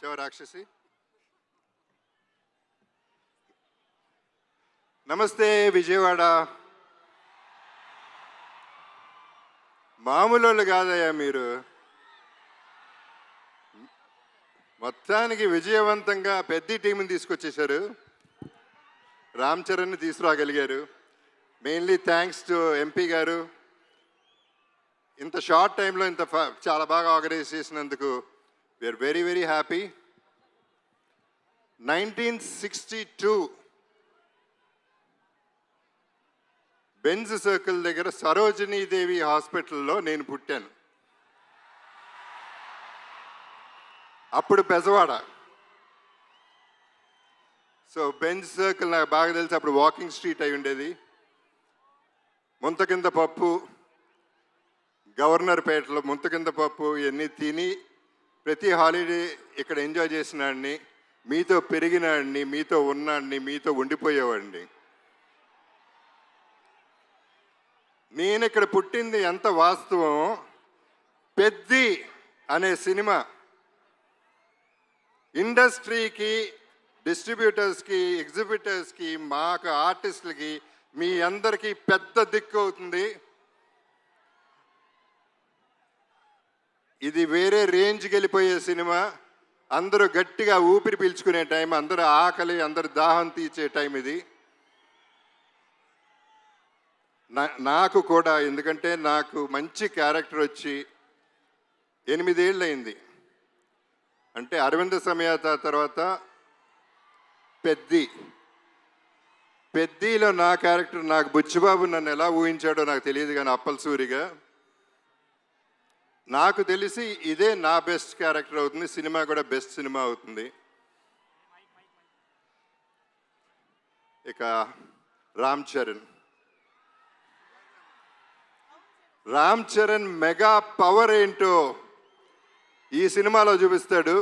వచ్చావా రాక్షసి? నమస్తే విజయవాడ. మామూలు కాదయ్యా మీరు. మొత్తానికి విజయవంతంగా పెద్ద టీంని తీసుకొచ్చేశారు. రామ్ చరణ్ని తీసుకురాగలిగారు. మెయిన్లీ థ్యాంక్స్ టు ఎంపీ గారు. ఇంత షార్ట్ టైంలో ఇంత చాలా బాగా ఆర్గనైజ్ చేసినందుకు we are very very happy. 1962 Benz circle దగ్గర సరోజినీదేవి హాస్పిటల్లో నేను పుట్టాను. అప్పుడు బెజవాడ. సో బెంజ్ సర్కిల్ నాకు బాగా తెలిసి అప్పుడు వాకింగ్ స్ట్రీట్ అయి ఉండేది. ముంతకింద పప్పు, గవర్నర్ పేటలో ముంతకింద పప్పు ఇవన్నీ తిని ప్రతి హాలిడే ఇక్కడ ఎంజాయ్ చేసినాడిని, మీతో పెరిగినాడిని, మీతో ఉన్నాడిని, మీతో ఉండిపోయేవాడిని. నేను ఇక్కడ పుట్టింది ఎంత వాస్తవం. పెద్ది అనే సినిమా ఇండస్ట్రీకి, డిస్ట్రిబ్యూటర్స్కి, ఎగ్జిబిటర్స్కి, మాకు ఆర్టిస్టులకి, మీ అందరికీ పెద్ద దిక్కు అవుతుంది. ఇది వేరే రేంజ్కి వెళ్ళిపోయే సినిమా. అందరూ గట్టిగా ఊపిరి పీల్చుకునే టైం, అందరూ ఆకలి, అందరు దాహం తీర్చే టైం ఇది. నాకు కూడా, ఎందుకంటే నాకు మంచి క్యారెక్టర్ వచ్చి 8 ఏళ్ళు అయింది. అంటే అరవింద సమేత తర్వాత పెద్దిలో నా క్యారెక్టర్, నాకు బుచ్చిబాబు నన్ను ఎలా ఊహించాడో నాకు తెలియదు, కానీ అప్పలసూరిగా నాకు తెలిసి ఇదే నా బెస్ట్ క్యారెక్టర్ అవుతుంది. సినిమా కూడా బెస్ట్ సినిమా అవుతుంది. ఇక రామ్ చరణ్ మెగా పవర్ ఏంటో ఈ సినిమాలో చూపిస్తాడు.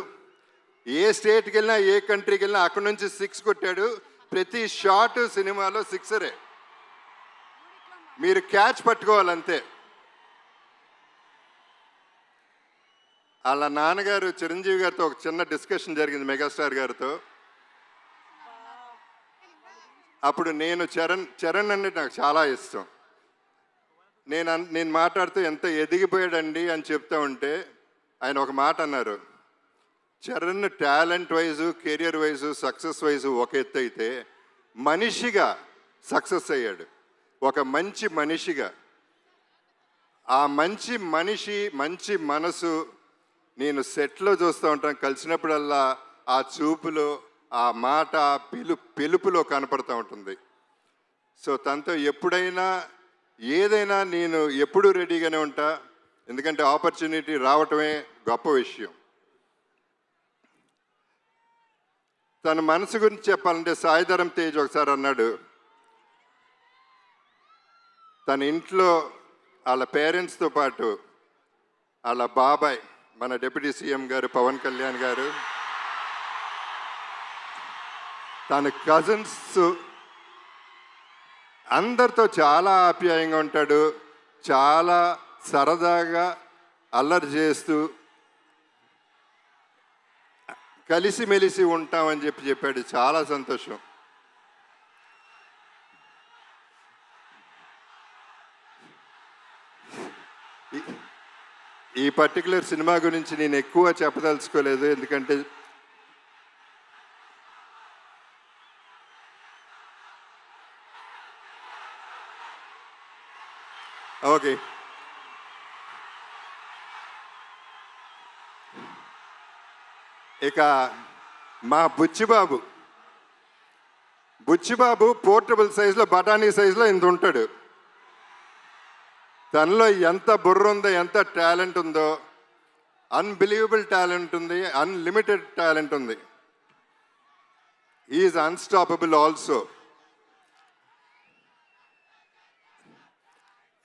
ఏ స్టేట్కి వెళ్ళినా, ఏ కంట్రీకి వెళ్ళినా అక్కడి నుంచి 6 కొట్టాడు. ప్రతి షాట్ సినిమాలో 6రే. మీరు క్యాచ్ పట్టుకోవాలంతే. వాళ్ళ నాన్నగారు చిరంజీవి గారితో ఒక చిన్న డిస్కషన్ జరిగింది, మెగాస్టార్ గారితో. అప్పుడు నేను చరణ్ అంటే నాకు చాలా ఇష్టం. నేను మాట్లాడుతూ ఎంత ఎదిగిపోయాడండి అని చెప్తా ఉంటే ఆయన ఒక మాట అన్నారు, Charan talent wise, career wise, success wise ఒక ఎత్తు అయితే మనిషిగా సక్సెస్ అయ్యాడు. ఒక మంచి మనిషిగా, ఆ మంచి మనిషి, మంచి మనసు నేను సెట్లో చూస్తూ ఉంటాను. కలిసినప్పుడల్లా ఆ చూపులో, ఆ మాట, పిలుపులో కనపడుతూ ఉంటుంది. సో తనతో ఎప్పుడైనా ఏదైనా నేను ఎప్పుడూ రెడీగానే ఉంటా. ఎందుకంటే ఆపర్చునిటీ రావటమే గొప్ప విషయం. తన మనసు గురించి చెప్పాలంటే సాయిధరం తేజ్ ఒకసారి అన్నాడు, తన ఇంట్లో వాళ్ళ పేరెంట్స్తో పాటు వాళ్ళ బాబాయ్, మన డిప్యూటీ సీఎం గారు పవన్ కళ్యాణ్ గారు, తన కజిన్స్ అందరితో చాలా ఆప్యాయంగా ఉంటాడు. చాలా సరదాగా అల్లరి చేస్తూ కలిసిమెలిసి ఉంటామని చెప్పాడు. చాలా సంతోషం. ఈ పర్టికులర్ సినిమా గురించి నేను ఎక్కువ చెప్పదలుచుకోలేదు, ఎందుకంటే ఓకే. ఇక మా బుచ్చిబాబు పోర్టబుల్ సైజులో, బఠానీ సైజులో ఇంత ఉంటాడు. తనలో ఎంత బుర్ర ఉందో, ఎంత టాలెంట్ ఉందో, అన్బిలీవబుల్ టాలెంట్ ఉంది, అన్లిమిటెడ్ టాలెంట్ ఉంది. Is unstoppable also.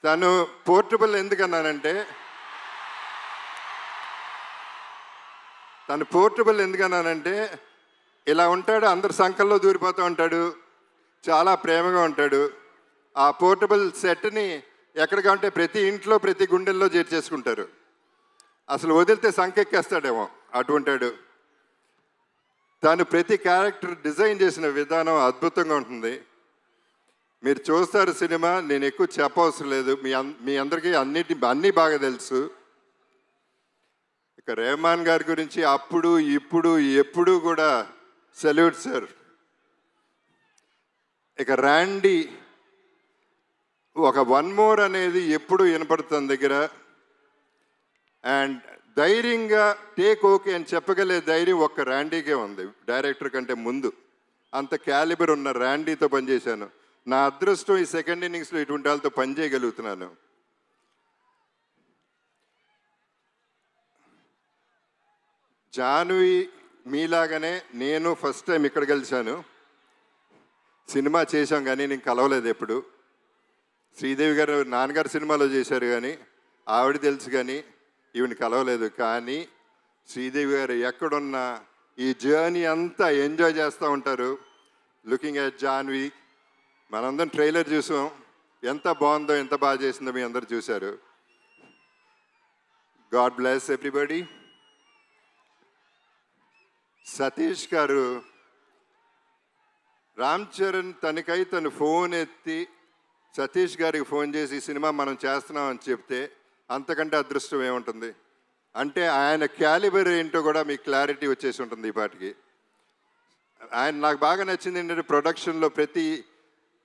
తను పోర్టబుల్ ఎందుకన్నానంటే, ఇలా ఉంటాడు, అందరు సంకల్లో దూరిపోతూ ఉంటాడు, చాలా ప్రేమగా ఉంటాడు. ఆ పోర్టబుల్ సెట్ని ఎక్కడికంటే ప్రతి ఇంట్లో, ప్రతి గుండెల్లో చేర్చేసుకుంటారు. అసలు వదిలితే సంకెక్కేస్తాడేమో అటు ఉంటాడు. తను ప్రతి క్యారెక్టర్ డిజైన్ చేసిన విధానం అద్భుతంగా ఉంటుంది. మీరు చూస్తారు సినిమా, నేను ఎక్కువ చెప్పవసరం లేదు, మీ అందరికీ అన్నీ బాగా తెలుసు. ఇక రెహమాన్ గారి గురించి అప్పుడు ఇప్పుడు ఎప్పుడు కూడా సెల్యూట్ సార్. ఇక ర్యాండీ ఒక వన్ మోర్ అనేది ఎప్పుడు వినపడుతుంది దగ్గర. అండ్ ధైర్యంగా టేక్ ఓకే అని చెప్పగలే ధైర్యం ఒక్క ర్యాండీకే ఉంది డైరెక్టర్ కంటే ముందు. అంత క్యాలిబర్ ఉన్న ర్యాండీతో పనిచేశాను. నా అదృష్టం ఈ సెకండ్ ఇన్నింగ్స్లో ఇటువంటి వాళ్ళతో పనిచేయగలుగుతున్నాను. జాన్వి మీలాగానే నేను ఫస్ట్ టైం ఇక్కడ కలిశాను. సినిమా చేశాం కానీ నేను కలవలేదు ఎప్పుడు. శ్రీదేవి గారు నాన్నగారు సినిమాలో చేశారు కానీ ఆవిడ తెలుసు, కానీ ఈవిని కలవలేదు. కానీ శ్రీదేవి గారు ఎక్కడున్నా ఈ జర్నీ అంతా ఎంజాయ్ చేస్తూ ఉంటారు. లుకింగ్ ఎట్ జాన్వి, మనందరం ట్రైలర్ చూసాం, ఎంత బాగుందో ఎంత బాగా చేసిందో మీ అందరు చూశారు. God bless everybody. సతీష్ గారు, రామ్ చరణ్ తను ఫోన్ ఎత్తి సతీష్ గారికి ఫోన్ చేసి సినిమా మనం చేస్తున్నాం అని చెప్తే అంతకంటే అదృష్టం ఏముంటుంది. అంటే ఆయన క్యాలిబర్ ఏంటో కూడా మీకు క్లారిటీ వచ్చేసి ఉంటుంది ఈ పాటికి. ఆయన నాకు బాగా నచ్చింది ఏంటంటే ప్రొడక్షన్లో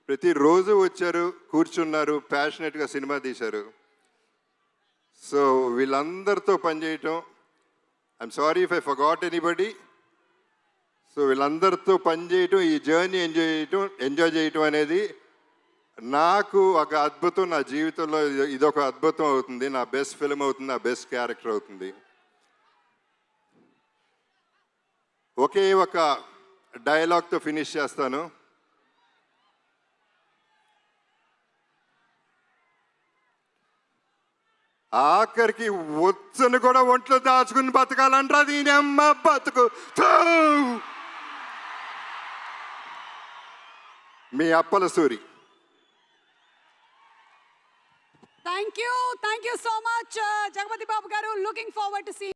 ప్రతిరోజు వచ్చారు, కూర్చున్నారు, ప్యాషనెట్గా సినిమా తీశారు. సో వీళ్ళందరితో పనిచేయటం, I'm sorry if I forgot anybody. So వీళ్ళందరితో పనిచేయటం, ఈ జర్నీ ఎంజాయ్ చేయటం అనేది నాకు ఒక అద్భుతం. నా జీవితంలో ఇదొక అద్భుతం అవుతుంది, నా బెస్ట్ ఫిల్మ్ అవుతుంది, నా బెస్ట్ క్యారెక్టర్ అవుతుంది. ఒకే ఒక డైలాగ్తో ఫినిష్ చేస్తాను. ఆఖరికి వచ్చను కూడా ఒంట్లో దాచుకుని బతకాలంటారా దీని అమ్మ బతుకు. మీ Appala Suri. Thank you so much Jagapathi Babu గారు. Looking forward to see